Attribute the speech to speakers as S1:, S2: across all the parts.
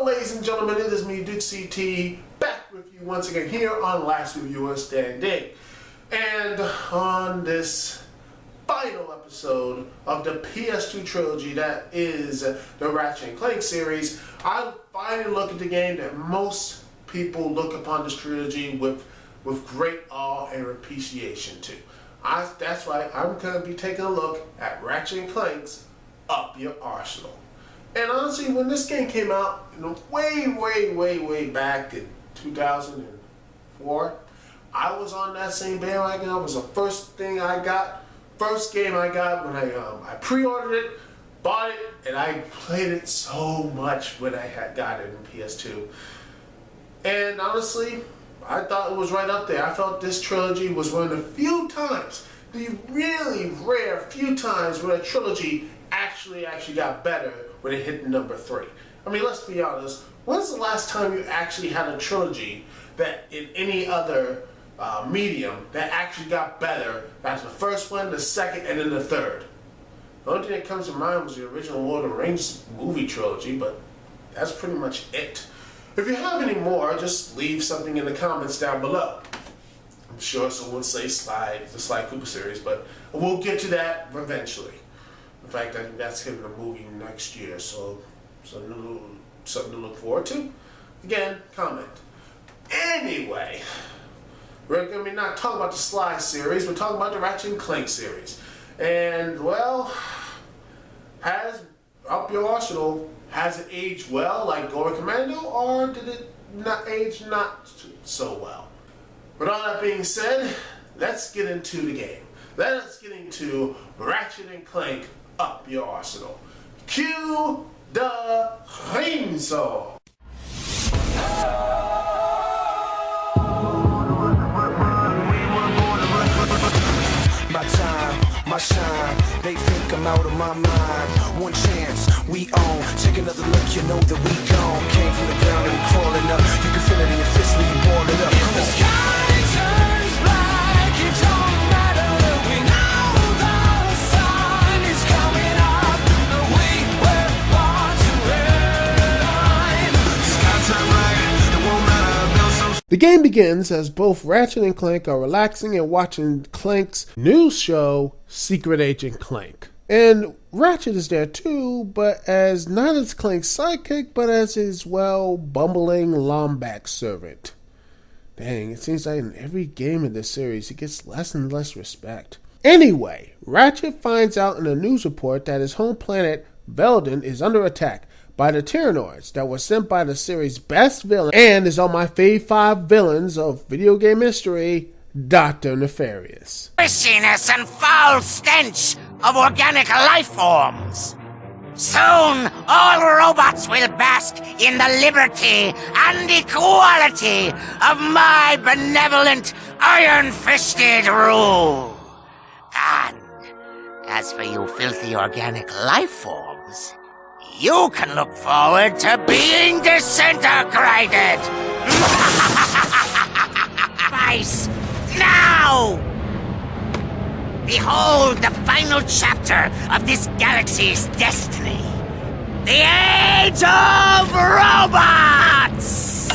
S1: Hello ladies and gentlemen, it is me, Duke CT, back with you once again here on Last Reviewer Standing. And on this final episode of the PS2 trilogy that is the Ratchet Clank series, I finally look at the game that most people look upon this trilogy with great awe and appreciation to. That's why I'm going to be taking a look at Ratchet Clank's Up Your Arsenal. And honestly, when this game came out, way back in 2004, I was on that same bandwagon. It was the first game I got when I pre-ordered it, bought it, and I played it so much when I had got it in PS2. And honestly, I thought it was right up there. I felt this trilogy was one of the few times, the really rare few times where a trilogy actually got better when it hit number 3. I mean, let's be honest. When's the last time you actually had a trilogy that in any other medium that actually got better? That's the first one, the second, and then the third. The only thing that comes to mind was the original Lord of the Rings movie trilogy, but that's pretty much it. If you have any more, just leave something in the comments down below. I'm sure someone will say the Sly Cooper series, but we'll get to that eventually. In fact, I think that's hitting a movie next year, so something to look forward to. Again, comment. Anyway, we're going to be not talking about the Sly series, we're talking about the Ratchet Clank series. And, well, has Up Your Arsenal, has it aged well like Gory Commando, or did it not age not so well? With all that being said, let's get into the game. Let's get into Ratchet & Clank Up Your Arsenal. Cue the theme song.
S2: My time, my shine, they think I'm out of my mind. One chance, we own. Take another look, you know that we gone. Came from the ground and we crawling up. You can feel it in your fist when you ball it up. If the sky turns black, it don't matter. We know the sun is coming up. We were born to run. Sky turn black, it won't matter.
S1: The game begins as both Ratchet and Clank are relaxing and watching Clank's news show, Secret Agent Clank. And Ratchet is there too, but as not as Clank's sidekick, but as his, bumbling Lombax servant. Dang, it seems like in every game in this series, he gets less and less respect. Anyway, Ratchet finds out in a news report that his home planet, Veldin, is under attack by the Tyrannoids that were sent by the series' best villain and is on my fave 5 villains of video game history, Dr. Nefarious.
S3: Fishiness and foul stench of organic life forms. Soon, all robots will bask in the liberty and equality of my benevolent, iron-fisted rule. And as for you filthy organic life forms, you can look forward to being disintegrated. Vice, now! Behold the final chapter of this galaxy's destiny. The Age of Robots!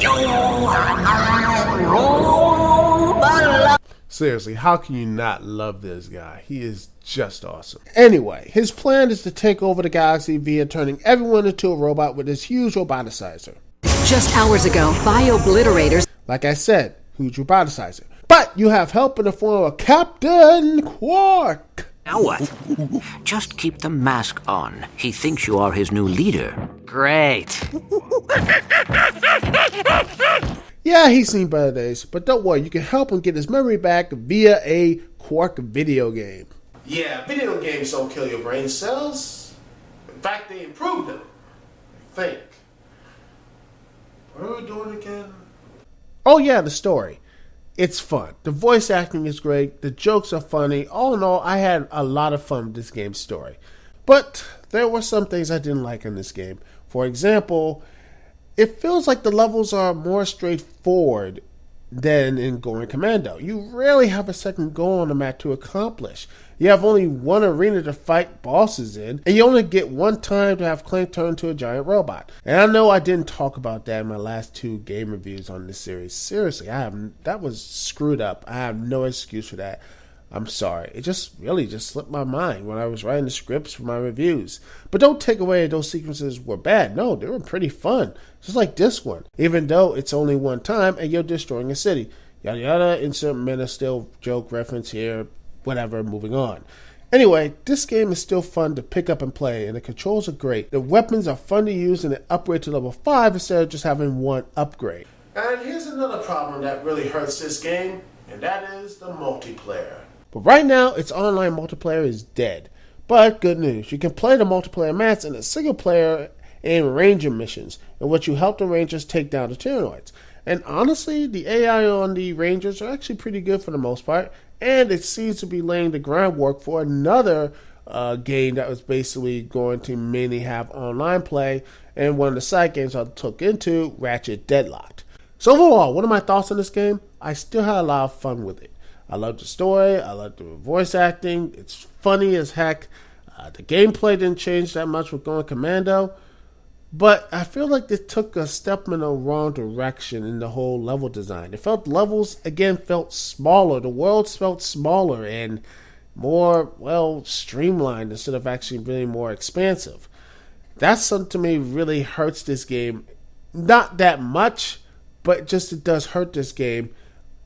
S3: You are my robot.
S1: Seriously, how can you not love this guy? He is just awesome. Anyway, his plan is to take over the galaxy via turning everyone into a robot with his huge roboticizer.
S4: Just hours ago, bio-obliterators...
S1: Like I said, huge roboticizer. But you have help in the form of Captain Quark.
S5: Now what? Just keep the mask on. He thinks you are his new leader. Great.
S1: Yeah, he's seen better days, but don't worry, you can help him get his memory back via a Quark video game. Yeah, video games don't kill your brain cells. In fact, they improve them. I think. What are we doing again? Oh yeah, the story. It's fun. The voice acting is great. The jokes are funny. All in all, I had a lot of fun with this game's story. But there were some things I didn't like in this game. For example, it feels like the levels are more straightforward than in Going Commando. You rarely have a second goal on the map to accomplish. You have only one arena to fight bosses in, and you only get one time to have Clank turn into a giant robot. And I know I didn't talk about that in my last 2 game reviews on this series. Seriously, that was screwed up. I have no excuse for that. I'm sorry. It just really slipped my mind when I was writing the scripts for my reviews. But don't take away those sequences were bad. No, they were pretty fun. Just like this one. Even though it's only one time and you're destroying a city. Yada yada, insert Men of Steel joke reference here. Whatever, moving on. Anyway, this game is still fun to pick up and play, and the controls are great. The weapons are fun to use and they upgrade to level 5 instead of just having one upgrade. And here's another problem that really hurts this game, and that is the multiplayer. But right now, its online multiplayer is dead. But good news, you can play the multiplayer maps in a single player and ranger missions, in which you help the rangers take down the Tyrannoids. And honestly, the AI on the rangers are actually pretty good for the most part, and it seems to be laying the groundwork for another game that was basically going to mainly have online play, and one of the side games I took into, Ratchet Deadlocked. So overall, what are my thoughts on this game? I still had a lot of fun with it. I love the story, I love the voice acting, it's funny as heck. The gameplay didn't change that much with Going Commando, but I feel like they took a step in the wrong direction in the whole level design. Levels felt smaller, the worlds felt smaller and more, streamlined instead of actually being more expansive. That's something to me really hurts this game. Not that much, but just it does hurt this game.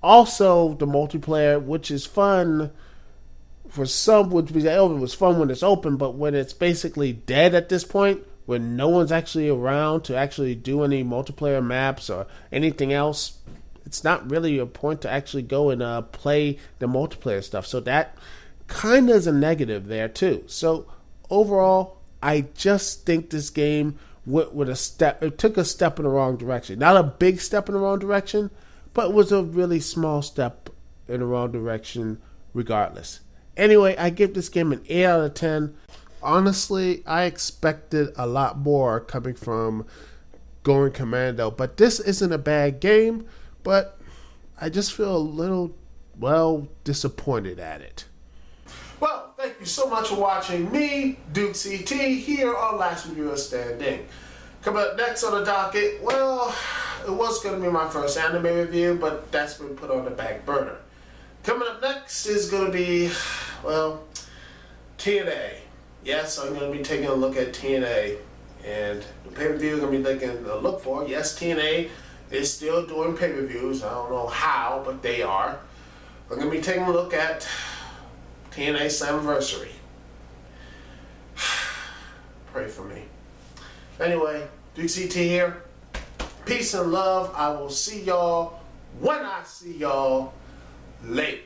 S1: Also, the multiplayer, which is fun for some, it was fun when it's open, but when it's basically dead at this point, when no one's actually around to actually do any multiplayer maps or anything else, it's not really a point to actually go and play the multiplayer stuff. So that kind of is a negative there too. So overall, I just think this game took a step in the wrong direction. Not a big step in the wrong direction, but it was a really small step in the wrong direction regardless. Anyway, I give this game an 8 out of 10. Honestly, I expected a lot more coming from Going Commando, but this isn't a bad game, but I just feel a little, disappointed at it. Well, thank you so much for watching me, Duke CT, here on Last Reviewer Standing. Coming up next on the docket, it was going to be my first anime review, but that's been put on the back burner. Coming up next is going to be, TNA. Yes, I'm going to be taking a look at TNA, and the pay-per-view I'm going to be taking a look for. Yes, TNA is still doing pay-per-views. I don't know how, but they are. I'm going to be taking a look at TNA Slammiversary. Pray for me. Anyway, Duke CT here. Peace and love. I will see y'all when I see y'all later.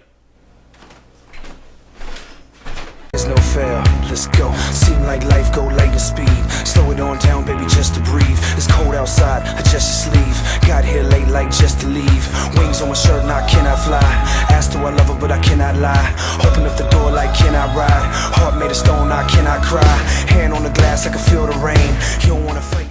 S2: There's no fail, let's go. Seem like life go light speed. Slow it on down, baby, just to breathe. It's cold outside, adjust your sleeve. Got here late like just to leave. Wings on my shirt, now can I fly? Asked do I love her, but I cannot lie. Open up the door like can I ride? Heart made of stone, I cannot cry. Hand on the glass, I can feel the rain. You don't wanna fight.